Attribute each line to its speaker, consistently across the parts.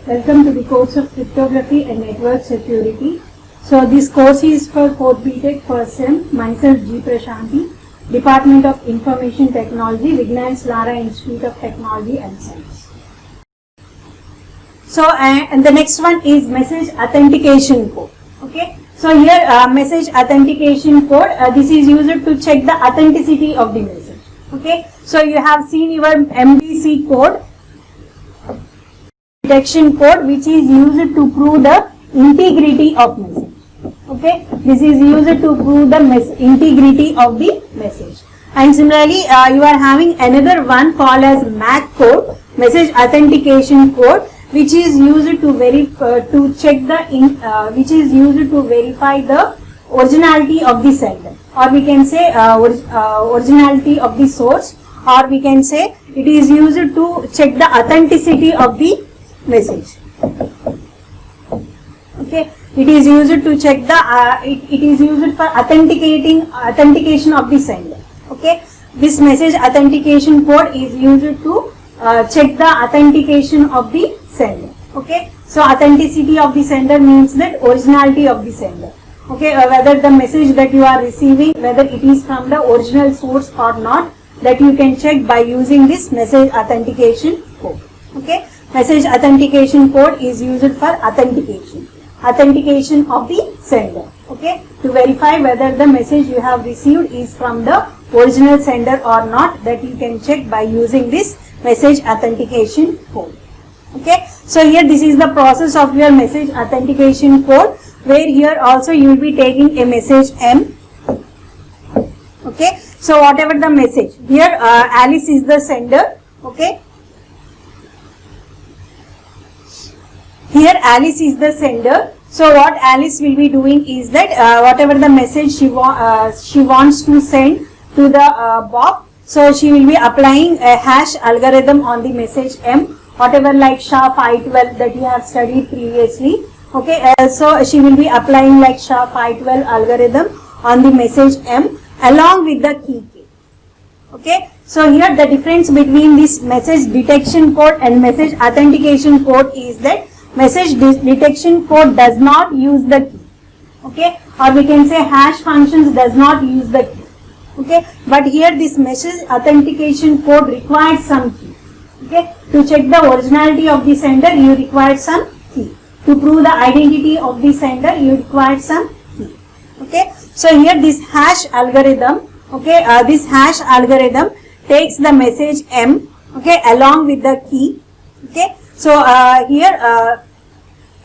Speaker 1: Welcome to the course of Cryptography and Network Security. So this course is for 4th BTech first sem. Myself G. Prashanti, Department of Information Technology, Vignan's Lara Institute of Technology and Science. So and the next one is message authentication code. Okay. So here message authentication code, this is used to check the authenticity of the message. Okay. So you have seen your MDC code, detection code, which is used to prove the integrity of message. Okay, this is used to prove the integrity of the message. And similarly, you are having another one called as MAC code, message authentication code, which is used to verify which is used to verify the originality of the sender, or we can say originality of the source, or we can say it is used to check the authenticity of the message. Okay, it is used to check the it is used for authentication of the sender. Okay, this message authentication code is used to check the authentication of the sender. Okay, so authenticity of the sender means that originality of the sender. Okay, whether the message that you are receiving, whether it is from the original source or not, that you can check by using this message authentication code. Okay, message authentication code is used for authentication of the sender. Okay, to verify whether the message you have received is from the original sender or not, that you can check by using this message authentication code. Okay, so here this is the process of your message authentication code, where here also you will be taking a message M. Okay, so whatever the message, here Alice is the sender. Okay, here Alice is the sender. So what Alice will be doing is that whatever the message she wants to send to the Bob, so she will be applying a hash algorithm on the message M, whatever like SHA-512 that you have studied previously. Okay, so she will be applying like SHA-512 algorithm on the message M along with the key K. Okay, so here the difference between this message detection code and message authentication code is that message detection code does not use the key. Okay, or we can say hash functions does not use the key. Okay, but here this message authentication code requires some key. Okay, to check the originality of the sender, you require some key. To prove the identity of the sender, you require some key. Okay, so here this hash algorithm, okay, this hash algorithm takes the message M, okay, along with the key. Okay, so here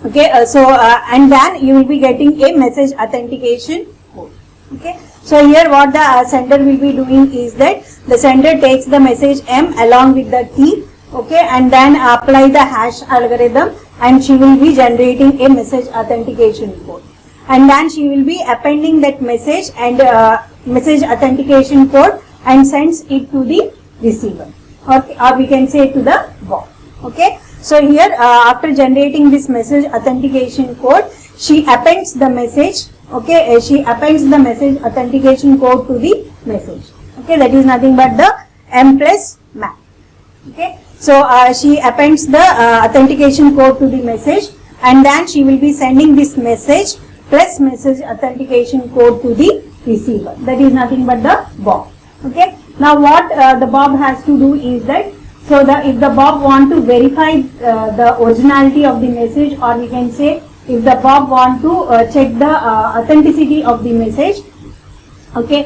Speaker 1: and then you will be getting a message authentication code. Okay, so here what the sender will be doing is that the sender takes the message M along with the key. Okay, and then apply the hash algorithm, and she will be generating a message authentication code, and then she will be appending that message and message authentication code and sends it to the receiver, or we can say to the bot. Okay, so here after generating this message authentication code, she appends the message. Okay, she appends the message authentication code to the message. Okay, that is nothing but the M plus MAC. Okay, so she appends the authentication code to the message, and then she will be sending this message plus message authentication code to the receiver. That is nothing but the Bob. Okay, now what the Bob has to do is that, so if the Bob want to verify the originality of the message, or we can say if the Bob want to check the authenticity of the message, okay,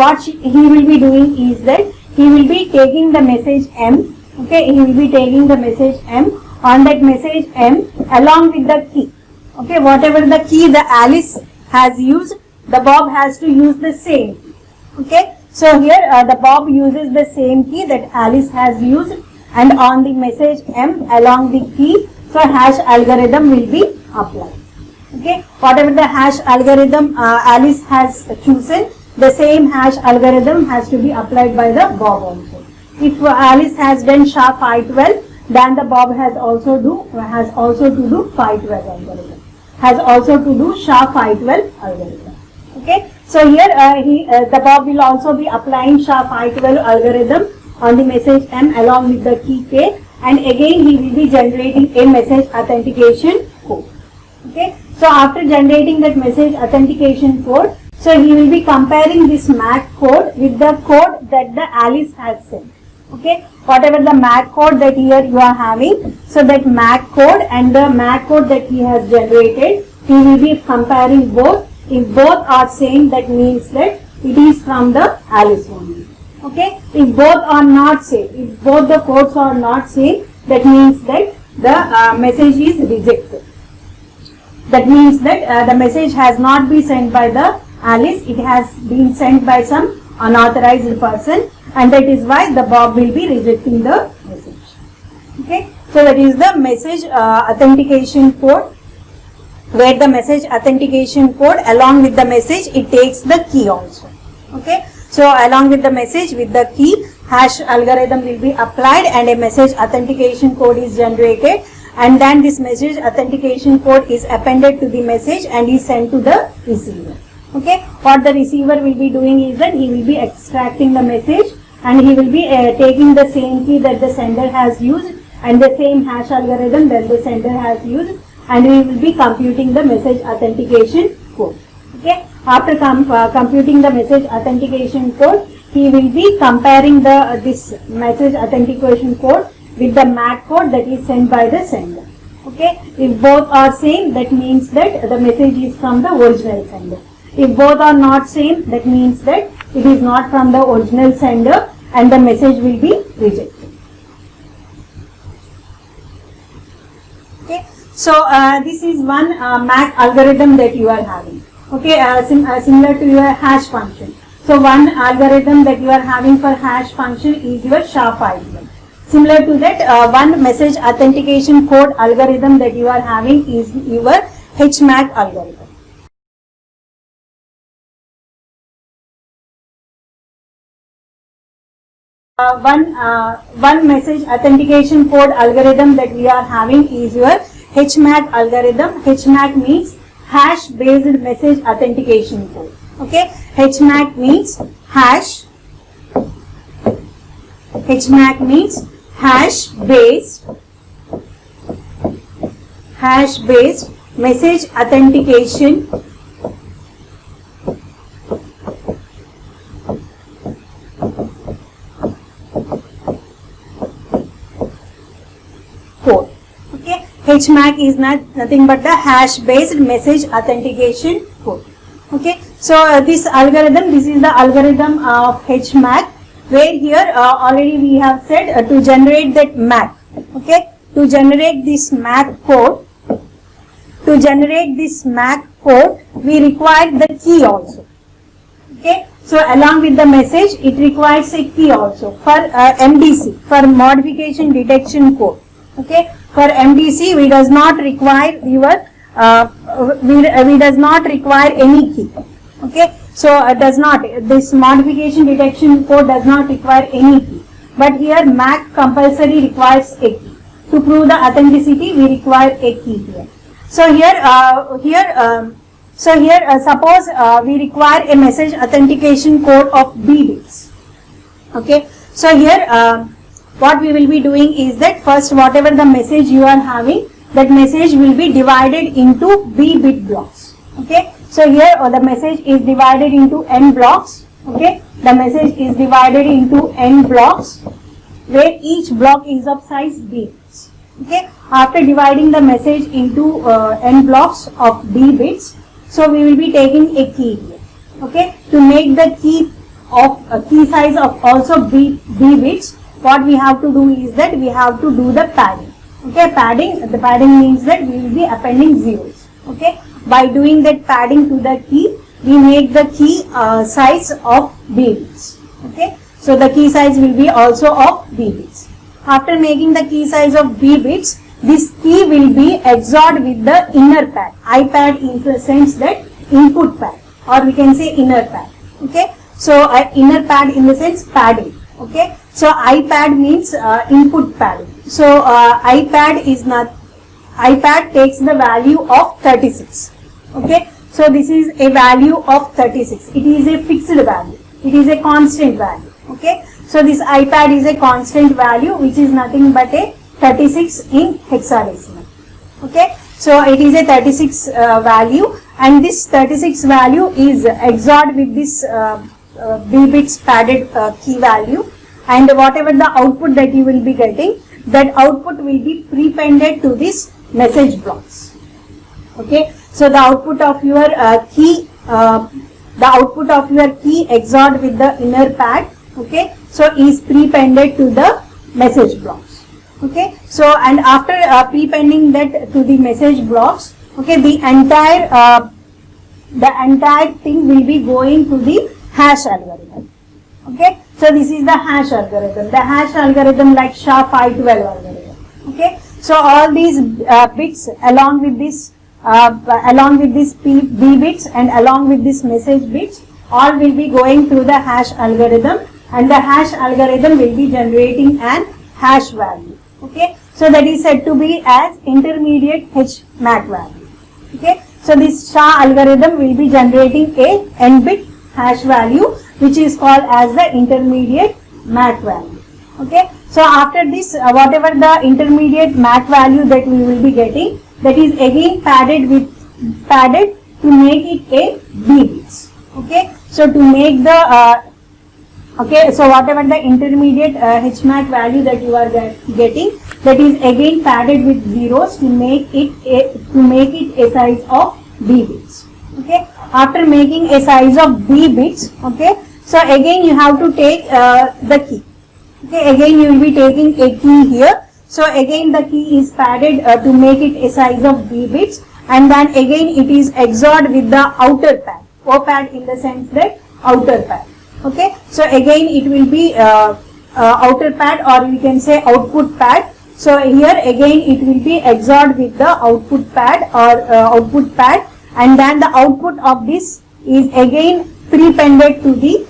Speaker 1: what he will be doing is that he will be taking the message M. Okay, he will be taking the message M. On that message M along with the key. Okay, whatever the key the Alice has used, the Bob has to use the same key. Okay, so here the Bob uses the same key that Alice has used, and on the message M along the key, so hash algorithm will be applied. Okay, whatever the hash algorithm Alice has chosen, the same hash algorithm has to be applied by the Bob also. If Alice has done SHA-512, then the Bob has also to do 512 algorithm. Has also to do SHA-512 algorithm. Okay, so here the Bob will also be applying SHA-512 algorithm on the message M along with the key K, and again he will be generating a message authentication code. Okay, so after generating that message authentication code, so he will be comparing this MAC code with the code that the Alice has sent. Okay, whatever the MAC code that here you are having, so that MAC code and the MAC code that he has generated, he will be comparing both. If both are same, that means that it is from the Alice only. Okay, if both are not same, if both the codes are not same, that means that the message is rejected. That means that the message has not been sent by the Alice, it has been sent by some unauthorized person, and that is why the Bob will be rejecting the message. Okay, so that is the message authentication code, where the message authentication code along with the message, it takes the key also. Okay, so along with the message with the key, hash algorithm will be applied and a message authentication code is generated, and then this message authentication code is appended to the message and is sent to the receiver. Okay, what the receiver will be doing is that he will be extracting the message and he will be taking the same key that the sender has used and the same hash algorithm that the sender has used, and we will be computing the message authentication code. Okay, after computing the message authentication code, he will be comparing the this message authentication code with the MAC code that is sent by the sender. Okay, if both are same, that means that the message is from the original sender. If both are not same, that means that it is not from the original sender and the message will be rejected. Okay, so this is one MAC algorithm that you are having. Okay, similar to your hash function. So one algorithm that you are having for hash function is your SHA-5. Similar to that, one message authentication code algorithm that you are having is your HMAC algorithm. One message authentication code algorithm that we are having is your HMAC algorithm. HMAC means hash based message authentication code. Okay, HMAC means hash. HMAC means hash based message authentication code. Okay, HMAC is nothing but the hash based message authentication code. Okay, so this algorithm, this is the algorithm of HMAC, where here already we have said to generate that MAC. Okay, to generate this MAC code, we require the key also. Okay, so along with the message, it requires a key also for MDC, for modification detection code. Okay, for MDC we does not require your we does not require any key. Okay, so this modification detection code does not require any key, but here MAC compulsory requires a key. To prove the authenticity, we require a key here. So suppose we require a message authentication code of B bits. Okay, so here what we will be doing is that first whatever the message you are having, that message will be divided into B bit blocks. Okay, so here the message is divided into n blocks. Okay, the message is divided into n blocks, where each block is of size B bits. Okay, after dividing the message into n blocks of B bits, so we will be taking a key here. Okay, to make the key of key size of also B bits, what we have to do is that we have to do the padding. Okay, the padding means that we will be appending zeros. Okay, by doing that padding to the key, we make the key size of B bits. Okay, so the key size will be also of B bits. After making the key size of B bits, this key will be XORed with the inner pad. IPAD in the sense that input pad, or we can say inner pad. Okay, so inner pad in the sense padding. Okay, so IPAD means input padding. So IPAD takes the value of 36. Okay, so this is a value of 36. It is a fixed value. It is a constant value. Okay, so this IPAD is a constant value which is nothing but a 36 in hexadecimal. Okay, so it is a 36 value, and this 36 value is XORed with this B bits padded key value, and whatever the output that you will be getting, that output will be prepended to this message blocks. Okay, so the output of your key XORed with the inner pad, okay, so is prepended to the message blocks. Okay, so and after prepending that to the message blocks, okay, the entire thing will be going to the hash algorithm. Okay, so this is the hash algorithm. The hash algorithm like SHA-512 algorithm. Okay, so all these bits along with this B bits and along with this message bits, all will be going through the hash algorithm, and the hash algorithm will be generating an hash value. Okay, so that is said to be as intermediate HMAC value. Okay, so this SHA algorithm will be generating a n-bit hash value, which is called as the intermediate MAC value. Okay, so after this, whatever the intermediate MAC value that we will be getting, that is again padded to make it a B bits. Okay, so to make the okay, so whatever the intermediate HMAC value that you are getting, that is again padded with zeros to make it a size of B bits. Okay, after making a size of B bits, okay, so again you have to take the key. Okay, again you will be taking a key here. So again the key is padded to make it a size of B bits, and then again it is XORed with the outer pad, O-pad in the sense that outer pad. Okay, so again it will be outer pad, or we can say output pad. So here again it will be XORed with the output pad or output pad, and then the output of this is again prepended to this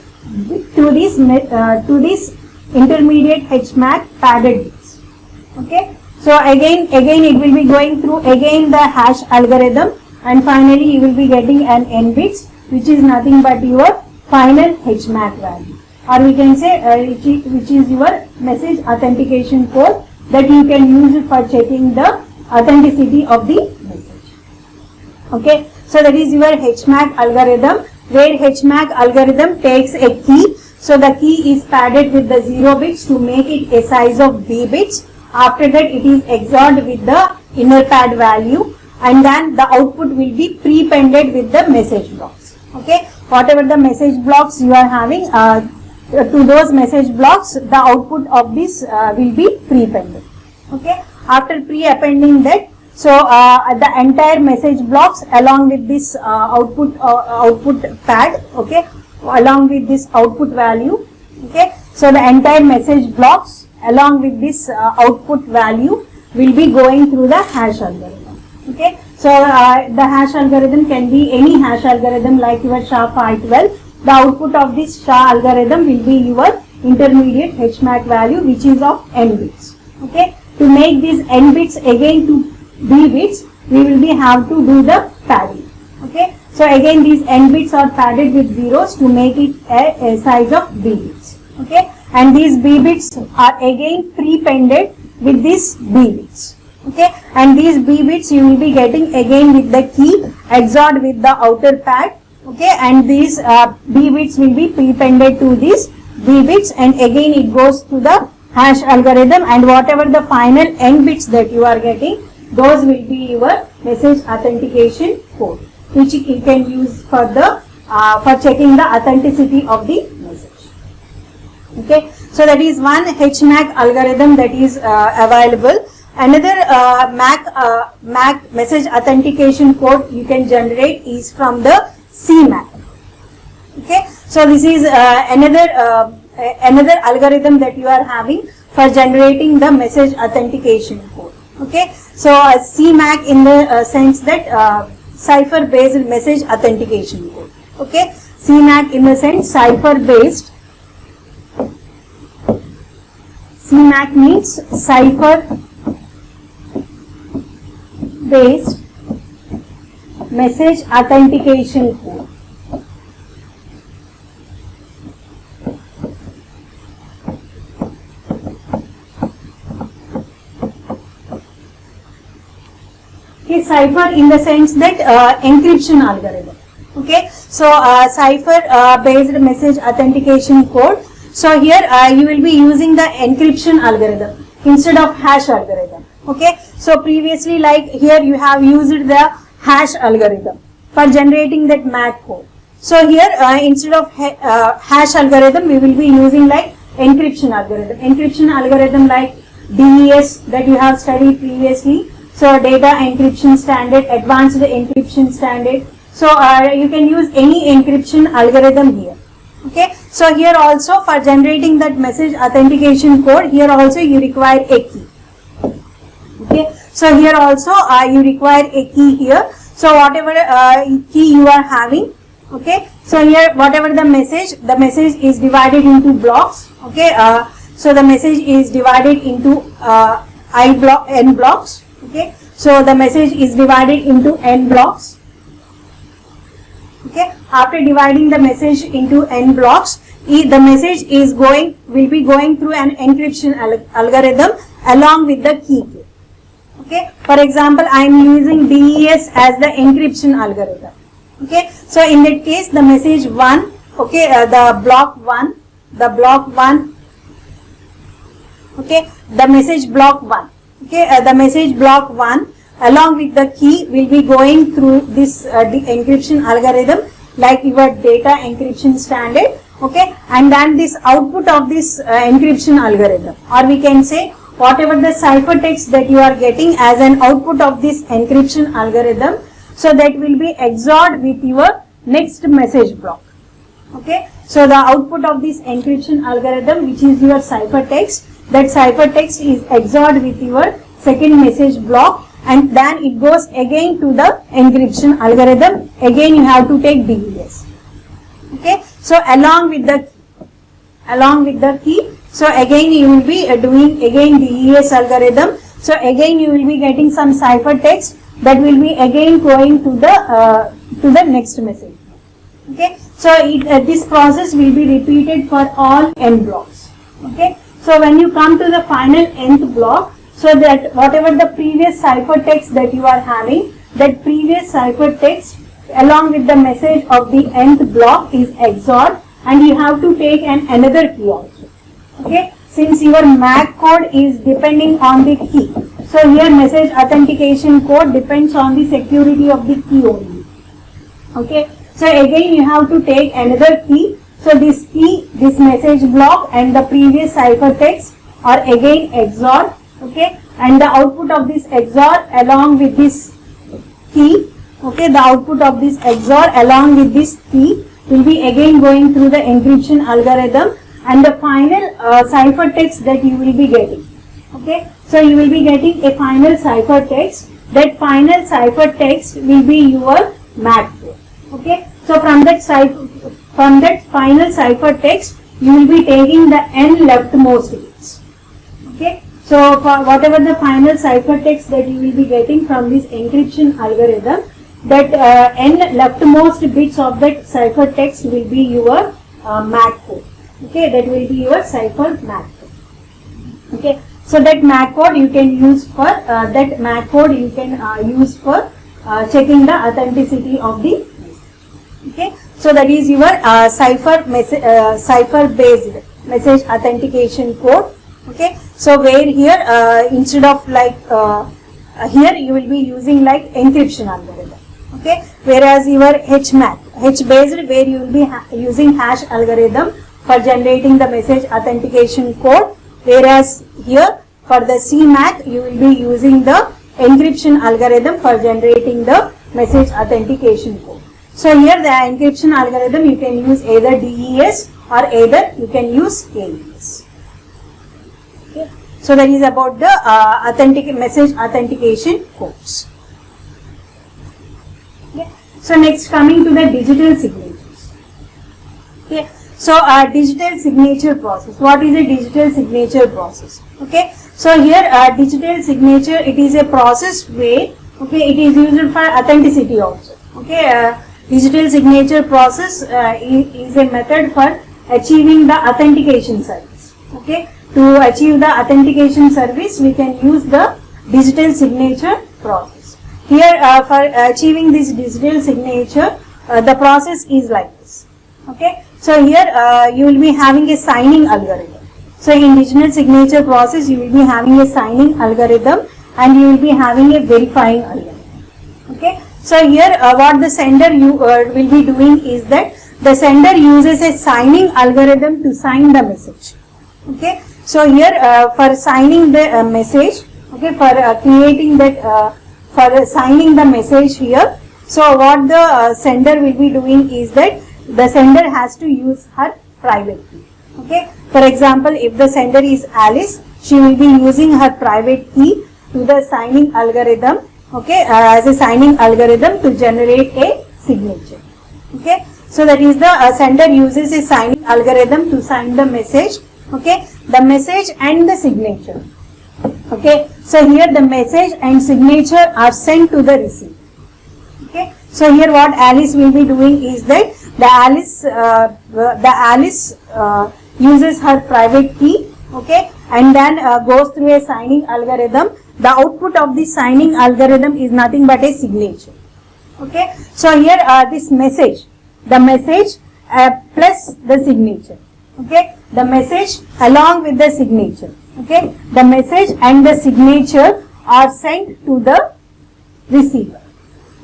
Speaker 1: intermediate HMAC padded bits. Okay, so again it will be going through again the hash algorithm, and finally you will be getting an n bits, which is nothing but your final HMAC value, or we can say which is your message authentication code that you can use for checking the authenticity of the message. Okay, so that is your HMAC algorithm, where HMAC algorithm takes a key. So the key is padded with the 0 bits to make it a size of B bits. After that it is XORed with the inner pad value, and then the output will be prepended with the message blocks. Okay, whatever the message blocks you are having, to those message blocks the output of this will be prepended. Okay, after pre-appending that, so the entire message blocks along with this output pad, okay, along with this output value, okay, so the entire message blocks along with this output value will be going through the hash algorithm. Okay, so the hash algorithm can be any hash algorithm like your SHA-512. The output of this SHA algorithm will be your intermediate HMAC value, which is of n bits. Okay, to make these n bits again to B bits, we will be have to do the padding. Okay, so again these n bits are padded with zeros to make it a size of B bits. Okay, and these B bits are again prepended with these B bits. Okay, and these B bits you will be getting again with the key XORed with the outer pad. Okay, and these B bits will be prepended to these B bits, and again it goes to the hash algorithm, and whatever the final n bits that you are getting, those will be your message authentication code, which you can use for the for checking the authenticity of the message. Okay, so that is one HMAC algorithm that is available. Another MAC message authentication code you can generate is from the CMAC. Okay, so this is another algorithm that you are having for generating the message authentication code. Okay, so CMAC in the sense that cipher based message authentication code. Okay, CMAC in the sense cipher based. CMAC means cipher based message authentication code. Okay, cipher in the sense that encryption algorithm. Okay, so cipher based message authentication code. So here you will be using the encryption algorithm instead of hash algorithm. Okay, so previously like here you have used the hash algorithm for generating that MAC code. So here instead of hash algorithm we will be using like encryption algorithm. Encryption algorithm like DES that you have studied previously. So data encryption standard, advanced encryption standard. So you can use any encryption algorithm here. Okay. So here also for generating that message authentication code, here also you require a key. Okay. So here also you require a key here. So whatever key you are having. Okay. So here whatever the message is divided into blocks. Okay. So the message is divided into n blocks. Okay, so the message is divided into n blocks. Okay, after dividing the message into n blocks, the message will be going through an encryption algorithm along with the key. Okay, for example, I am using DES as the encryption algorithm. Okay, so in that case, the message 1, okay, the block 1, okay, the message block 1. Okay, the message block 1 along with the key will be going through this encryption algorithm like your data encryption standard. Okay, and then this output of this encryption algorithm, or we can say whatever the ciphertext that you are getting as an output of this encryption algorithm, so that will be XORed with your next message block. Okay, so the output of this encryption algorithm, which is your ciphertext, that ciphertext is XORed with your second message block, and then it goes again to the encryption algorithm. Again you have to take DES. Okay, so along with the key, so again you will be doing again DES algorithm. So again you will be getting some ciphertext that will be again going to the next message. Okay, so this process will be repeated for all n blocks. Okay. So when you come to the final nth block, so that whatever the previous ciphertext that you are having, that previous ciphertext along with the message of the nth block is XORed, and you have to take another key also. Okay, since your MAC code is depending on the key. So here message authentication code depends on the security of the key only. Okay, so again you have to take another key. So this key, this message block and the previous ciphertext are again XORed. Okay, and the output of this XOR along with this key, okay, the output of this XOR along with this key will be again going through the encryption algorithm, and the final ciphertext that you will be getting. Okay, so you will be getting a final ciphertext. That final ciphertext will be your MAC code. Okay, so from that final ciphertext, you will be taking the n leftmost bits. Okay, so for whatever the final ciphertext that you will be getting from this encryption algorithm, that n leftmost bits of that ciphertext will be your MAC code. Okay, that will be your cipher MAC code. Okay, so that MAC code you can use for checking the authenticity of the. Okay, so that is your cipher based message authentication code. Okay, so where here instead of like here you will be using like encryption algorithm. Okay, whereas your HMAC, H based, where you will be using hash algorithm for generating the message authentication code, whereas here for the CMAC you will be using the encryption algorithm for generating the message authentication code. So here the encryption algorithm you can use either DES or either you can use AES. Okay. So that is about the message authentication codes. Okay. So next coming to the digital signatures. Okay. So digital signature process. What is a digital signature process? Okay. So here digital signature, it is a process where, okay, it is used for authenticity also. Okay. Digital signature process is a method for achieving the authentication service. Okay, to achieve the authentication service, we can use the digital signature process. here for achieving this digital signature, the process is like this. Okay, so here you will be having a signing algorithm. So in digital signature process, you will be having a signing algorithm and you will be having a verifying algorithm. Okay, so here what the sender will be doing is that the sender uses a signing algorithm to sign the message. Okay, so here for signing the message, okay, for creating that, for signing the message here, so what the sender will be doing is that the sender has to use her private key. Okay, for example, if the sender is Alice, she will be using her private key to the signing algorithm, okay, as a signing algorithm to generate a signature. Okay, so that is the sender uses a signing algorithm to sign the message, okay, the message and the signature. Okay, so here the message and signature are sent to the receiver. Okay, so here what Alice will be doing is that the Alice uses her private key, okay, and then goes through a signing algorithm. The output of the signing algorithm is nothing but a signature. Okay, so here this message, the message plus the signature. Okay, the message along with the signature. Okay, the message and the signature are sent to the receiver.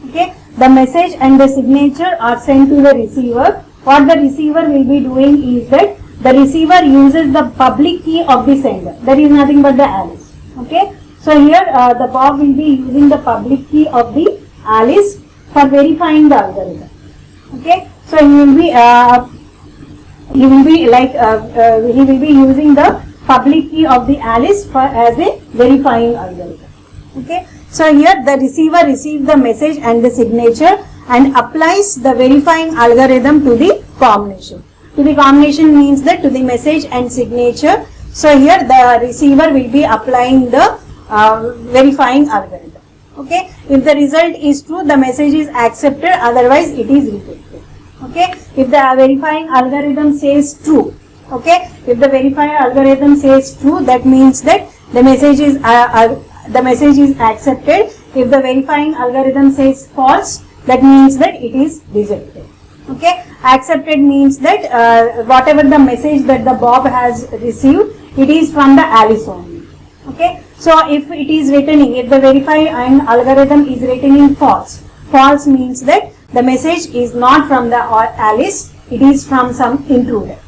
Speaker 1: Okay, the message and the signature are sent to the receiver. What the receiver will be doing is that the receiver uses the public key of the sender. That is nothing but the Alice. Okay, so here the Bob will be using the public key of the Alice for verifying the algorithm. Okay, so he will be using the public key of the Alice for as a verifying algorithm. Okay, so here the receiver receives the message and the signature and applies the verifying algorithm to the combination. To the combination means that to the message and signature. So here the receiver will be applying the verifying algorithm. Okay, if the result is true, the message is accepted, otherwise it is rejected. Okay, if the verifying algorithm says true, okay, if the verifying algorithm says true, that means that the message is accepted. If the verifying algorithm says false, that means that it is rejected. Okay, accepted means that whatever the message that the Bob has received, it is from the Alice only. Okay, so if it is returning, if the verifying algorithm is returning false, false means that the message is not from the Alice, it is from some intruder.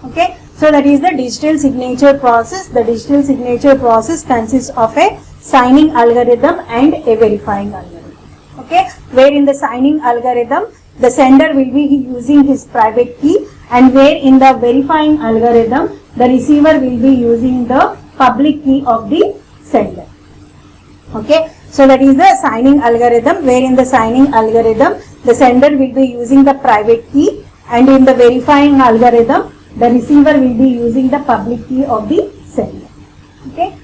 Speaker 1: Okay, so that is the digital signature process. The digital signature process consists of a signing algorithm and a verifying algorithm. Okay, where in the signing algorithm, the sender will be using his private key, and where in the verifying algorithm, the receiver will be using the public key of the sender. Okay, so that is the signing algorithm, where in the signing algorithm, the sender will be using the private key, and in the verifying algorithm, the receiver will be using the public key of the sender. Okay,